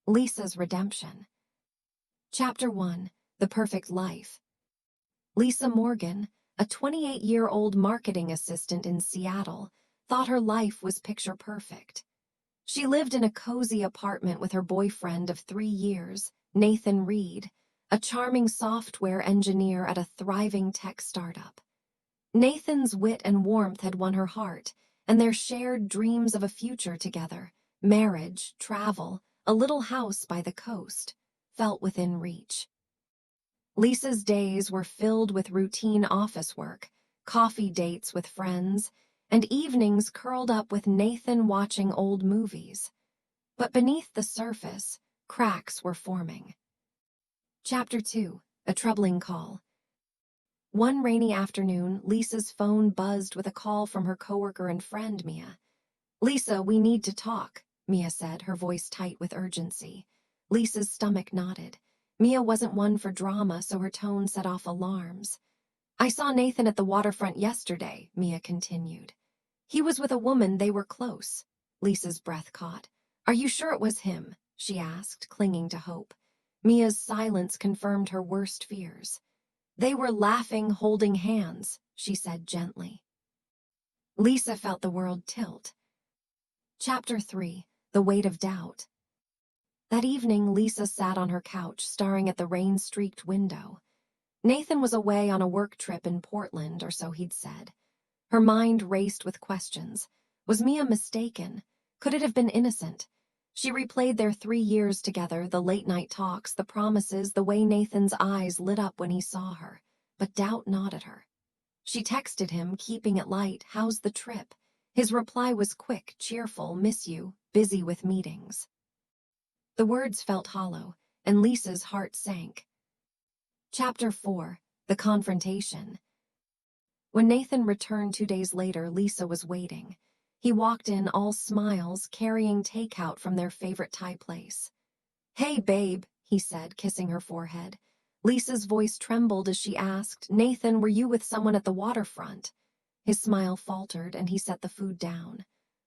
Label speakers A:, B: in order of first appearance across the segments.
A: Lisa's Redemption. Chapter 1. The Perfect Life. Lisa Morgan, a 28-year-old marketing assistant in Seattle, thought her life was picture perfect. She lived in a cozy apartment with her boyfriend of 3 years, Nathan Reed, a charming software engineer at a thriving tech startup. Nathan's wit and warmth had won her heart, and their shared dreams of a future together, marriage, travel, a little house by the coast, felt within reach. Lisa's days were filled with routine office work, coffee dates with friends, and evenings curled up with Nathan watching old movies. But beneath the surface, cracks were forming. Chapter 2. A Troubling Call. One rainy afternoon, Lisa's phone buzzed with a call from her coworker and friend, Mia. "Lisa, we need to talk," Mia said, her voice tight with urgency. Lisa's stomach knotted. Mia wasn't one for drama, so her tone set off alarms. "I saw Nathan at the waterfront yesterday," Mia continued. "He was with a woman, they were close." Lisa's breath caught. "Are you sure it was him?" she asked, clinging to hope. Mia's silence confirmed her worst fears. "They were laughing, holding hands," she said gently. Lisa felt the world tilt. Chapter 3. The Weight of Doubt. That evening, Lisa sat on her couch, staring at the rain-streaked window. Nathan was away on a work trip in Portland, or so he'd said. Her mind raced with questions. Was Mia mistaken? Could it have been innocent? She replayed their 3 years together, the late-night talks, the promises, the way Nathan's eyes lit up when he saw her. But doubt gnawed at her. She texted him, keeping it light, "How's the trip?" His reply was quick, cheerful, "Miss you, busy with meetings." The words felt hollow, and Lisa's heart sank. Chapter 4. The Confrontation. When Nathan returned 2 days later, Lisa was waiting. He walked in all smiles, carrying takeout from their favorite Thai place. "Hey, babe," he said, kissing her forehead. Lisa's voice trembled as she asked, "Nathan, were you with someone at the waterfront?" His smile faltered, and he set the food down.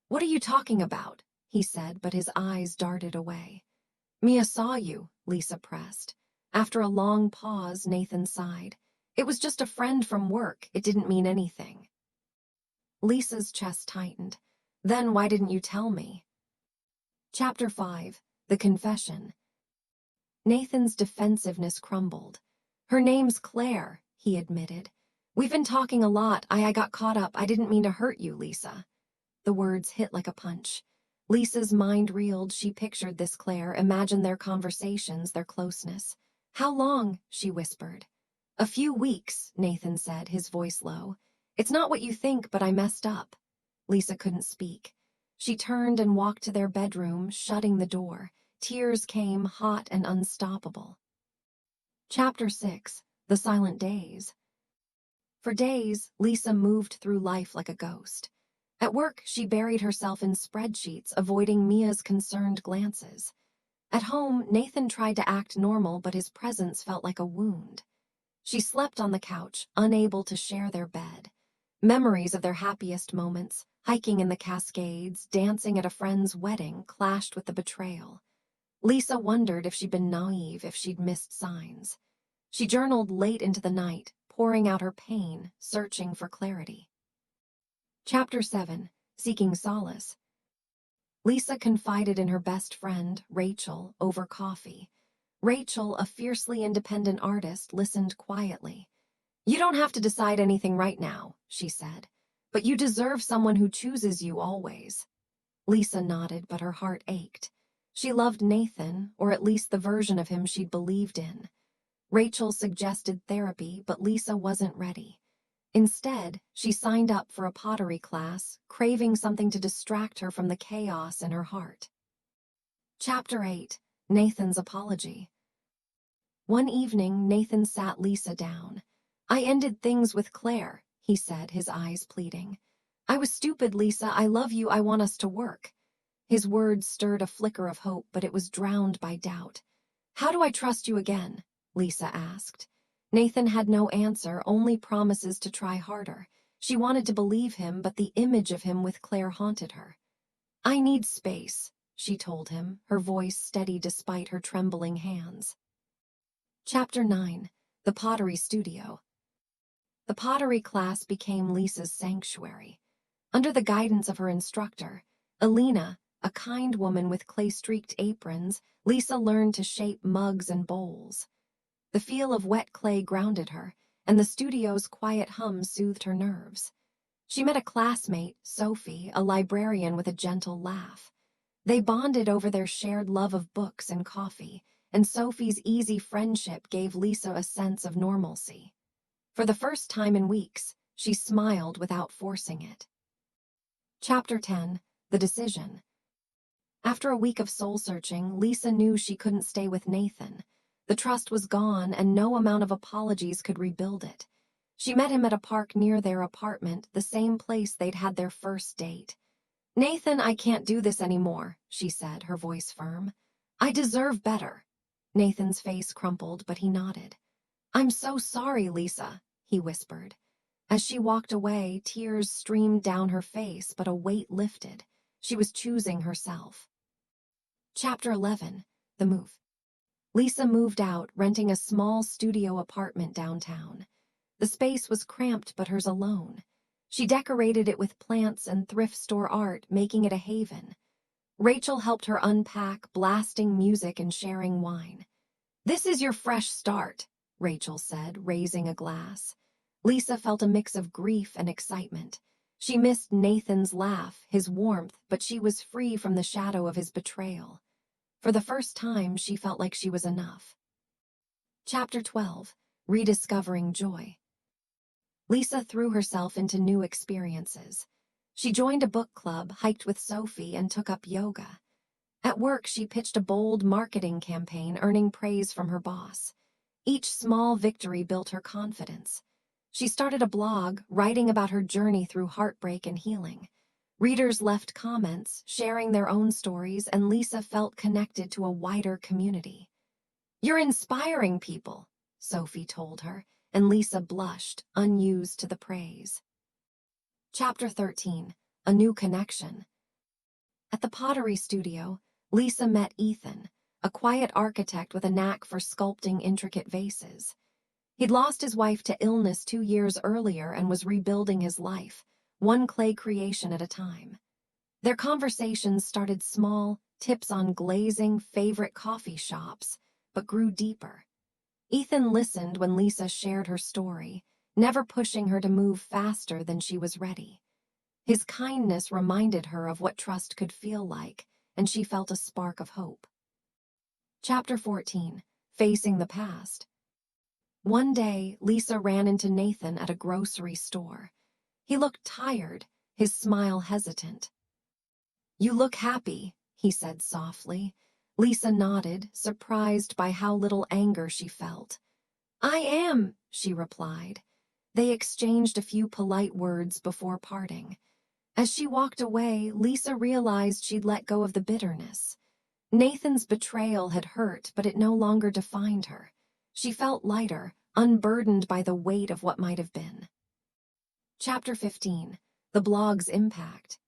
A: "What are you talking about?" he said, but his eyes darted away. "Mia saw you," Lisa pressed. After a long pause, Nathan sighed. "It was just a friend from work. It didn't mean anything." Lisa's chest tightened. "Then why didn't you tell me?" Chapter 5. The Confession. Nathan's defensiveness crumbled. "Her name's Claire," he admitted. "We've been talking a lot. I got caught up. I didn't mean to hurt you, Lisa." The words hit like a punch. Lisa's mind reeled. She pictured this Claire, imagined their conversations, their closeness. "How long?" she whispered. "A few weeks," Nathan said, his voice low. "It's not what you think, but I messed up." Lisa couldn't speak. She turned and walked to their bedroom, shutting the door. Tears came, hot and unstoppable. Chapter 6. The Silent Days. For days, Lisa moved through life like a ghost. At work, she buried herself in spreadsheets, avoiding Mia's concerned glances. At home, Nathan tried to act normal, but his presence felt like a wound. She slept on the couch, unable to share their bed. Memories of their happiest moments, hiking in the Cascades, dancing at a friend's wedding, clashed with the betrayal. Lisa wondered if she'd been naive, if she'd missed signs. She journaled late into the night, pouring out her pain, searching for clarity. Chapter 7. Seeking Solace. Lisa confided in her best friend, Rachel, over coffee. Rachel, a fiercely independent artist, listened quietly. "You don't have to decide anything right now," she said. "But you deserve someone who chooses you always." Lisa nodded, but her heart ached. She loved Nathan, or at least the version of him she'd believed in. Rachel suggested therapy, but Lisa wasn't ready. Instead, she signed up for a pottery class, craving something to distract her from the chaos in her heart. Chapter 8. Nathan's Apology. One evening, Nathan sat Lisa down. "I ended things with Claire," he said, his eyes pleading. "I was stupid, Lisa. I love you. I want us to work." His words stirred a flicker of hope, but it was drowned by doubt. "How do I trust you again?" Lisa asked. Nathan had no answer, only promises to try harder. She wanted to believe him, but the image of him with Claire haunted her. "I need space," she told him, her voice steady despite her trembling hands. Chapter 9. The Pottery Studio. The pottery class became Lisa's sanctuary. Under the guidance of her instructor, Alina, a kind woman with clay-streaked aprons, Lisa learned to shape mugs and bowls. The feel of wet clay grounded her, and the studio's quiet hum soothed her nerves. She met a classmate, Sophie, a librarian with a gentle laugh. They bonded over their shared love of books and coffee, and Sophie's easy friendship gave Lisa a sense of normalcy. For the first time in weeks, she smiled without forcing it. Chapter 10. The Decision. After a week of soul-searching, Lisa knew she couldn't stay with Nathan. The trust was gone, and no amount of apologies could rebuild it. She met him at a park near their apartment, the same place they'd had their first date. "Nathan, I can't do this anymore," she said, her voice firm. "I deserve better." Nathan's face crumpled, but he nodded. "I'm so sorry, Lisa," he whispered. As she walked away, tears streamed down her face, but a weight lifted. She was choosing herself. Chapter 11. The Move. Lisa moved out, renting a small studio apartment downtown. The space was cramped, but hers alone. She decorated it with plants and thrift store art, making it a haven. Rachel helped her unpack, blasting music and sharing wine. "This is your fresh start," Rachel said, raising a glass. Lisa felt a mix of grief and excitement. She missed Nathan's laugh, his warmth, but she was free from the shadow of his betrayal. For the first time, she felt like she was enough. Chapter 12. Rediscovering Joy. Lisa threw herself into new experiences. She joined a book club, hiked with Sophie, and took up yoga. At work, she pitched a bold marketing campaign, earning praise from her boss. Each small victory built her confidence. She started a blog, writing about her journey through heartbreak and healing. Readers left comments, sharing their own stories, and Lisa felt connected to a wider community. "You're inspiring people," Sophie told her, and Lisa blushed, unused to the praise. Chapter 13. A New Connection. At the pottery studio, Lisa met Ethan, a quiet architect with a knack for sculpting intricate vases. He'd lost his wife to illness 2 years earlier and was rebuilding his life, one clay creation at a time. Their conversations started small, tips on glazing, favorite coffee shops, but grew deeper. Ethan listened when Lisa shared her story, never pushing her to move faster than she was ready. His kindness reminded her of what trust could feel like, and she felt a spark of hope. Chapter 14. Facing the Past. One day, Lisa ran into Nathan at a grocery store. He looked tired, his smile hesitant. "You look happy," he said softly. Lisa nodded, surprised by how little anger she felt. "I am," she replied. They exchanged a few polite words before parting. As she walked away, Lisa realized she'd let go of the bitterness. Nathan's betrayal had hurt, but it no longer defined her. She felt lighter, unburdened by the weight of what might have been. Chapter 15. The Blog's Impact.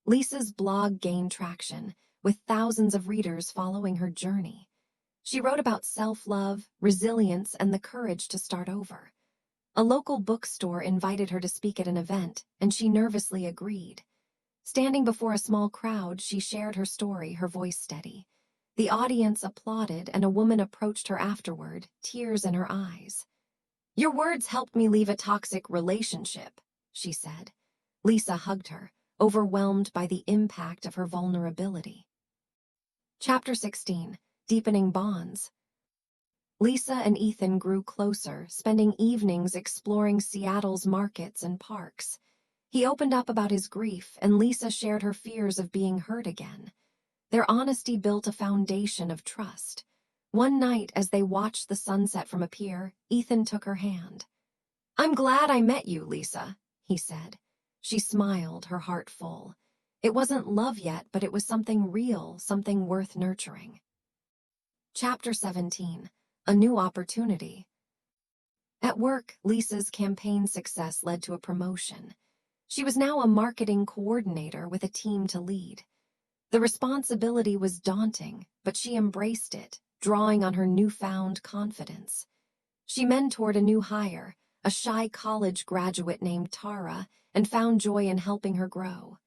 A: Lisa's blog gained traction, with thousands of readers following her journey. She wrote about self-love, resilience, and the courage to start over. A local bookstore invited her to speak at an event, and she nervously agreed. Standing before a small crowd, she shared her story, her voice steady. The audience applauded, and a woman approached her afterward, tears in her eyes. "Your words helped me leave a toxic relationship," she said. Lisa hugged her, overwhelmed by the impact of her vulnerability. Chapter 16. Deepening Bonds. Lisa and Ethan grew closer, spending evenings exploring Seattle's markets and parks. He opened up about his grief, and Lisa shared her fears of being hurt again. Their honesty built a foundation of trust. One night, as they watched the sunset from a pier, Ethan took her hand. "I'm glad I met you, Lisa," he said. She smiled, her heart full. It wasn't love yet, but it was something real, something worth nurturing. Chapter 17. A New Opportunity. At work, Lisa's campaign success led to a promotion. She was now a marketing coordinator with a team to lead. The responsibility was daunting, but she embraced it, drawing on her newfound confidence. She mentored a new hire, a shy college graduate named Tara, and found joy in helping her grow.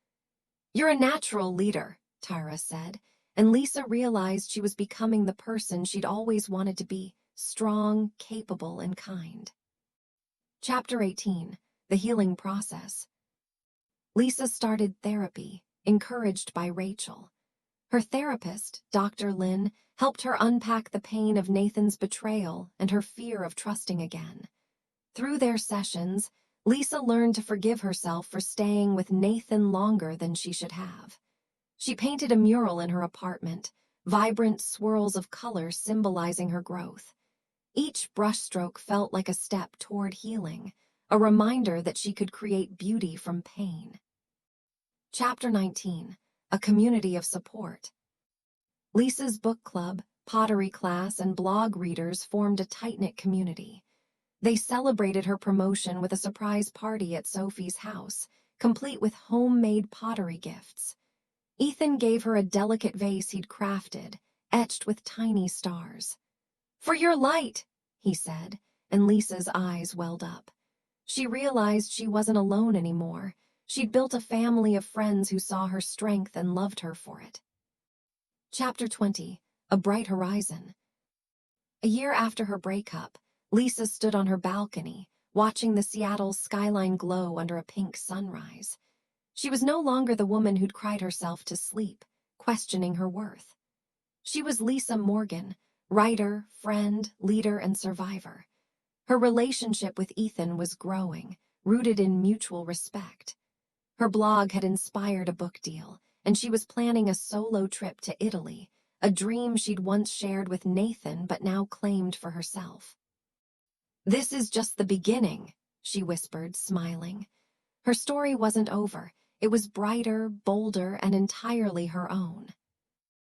A: "You're a natural leader," Tara said, and Lisa realized she was becoming the person she'd always wanted to be, strong, capable, and kind. Chapter 18. The Healing Process. Lisa started therapy, encouraged by Rachel. Her therapist, Dr. Lynn, helped her unpack the pain of Nathan's betrayal and her fear of trusting again. Through their sessions, Lisa learned to forgive herself for staying with Nathan longer than she should have. She painted a mural in her apartment, vibrant swirls of color symbolizing her growth. Each brushstroke felt like a step toward healing, a reminder that she could create beauty from pain. Chapter 19. A Community of Support. Lisa's book club, pottery class, and blog readers formed a tight-knit community. They celebrated her promotion with a surprise party at Sophie's house, complete with homemade pottery gifts. Ethan gave her a delicate vase he'd crafted, etched with tiny stars. "For your light," he said, and Lisa's eyes welled up. She realized she wasn't alone anymore. She'd built a family of friends who saw her strength and loved her for it. Chapter 20. A Bright Horizon. A year after her breakup, Lisa stood on her balcony, watching the Seattle skyline glow under a pink sunrise. She was no longer the woman who'd cried herself to sleep, questioning her worth. She was Lisa Morgan, writer, friend, leader, and survivor. Her relationship with Ethan was growing, rooted in mutual respect. Her blog had inspired a book deal, and she was planning a solo trip to Italy, a dream she'd once shared with Nathan but now claimed for herself. "This is just the beginning," she whispered, smiling. Her story wasn't over. It was brighter, bolder, and entirely her own.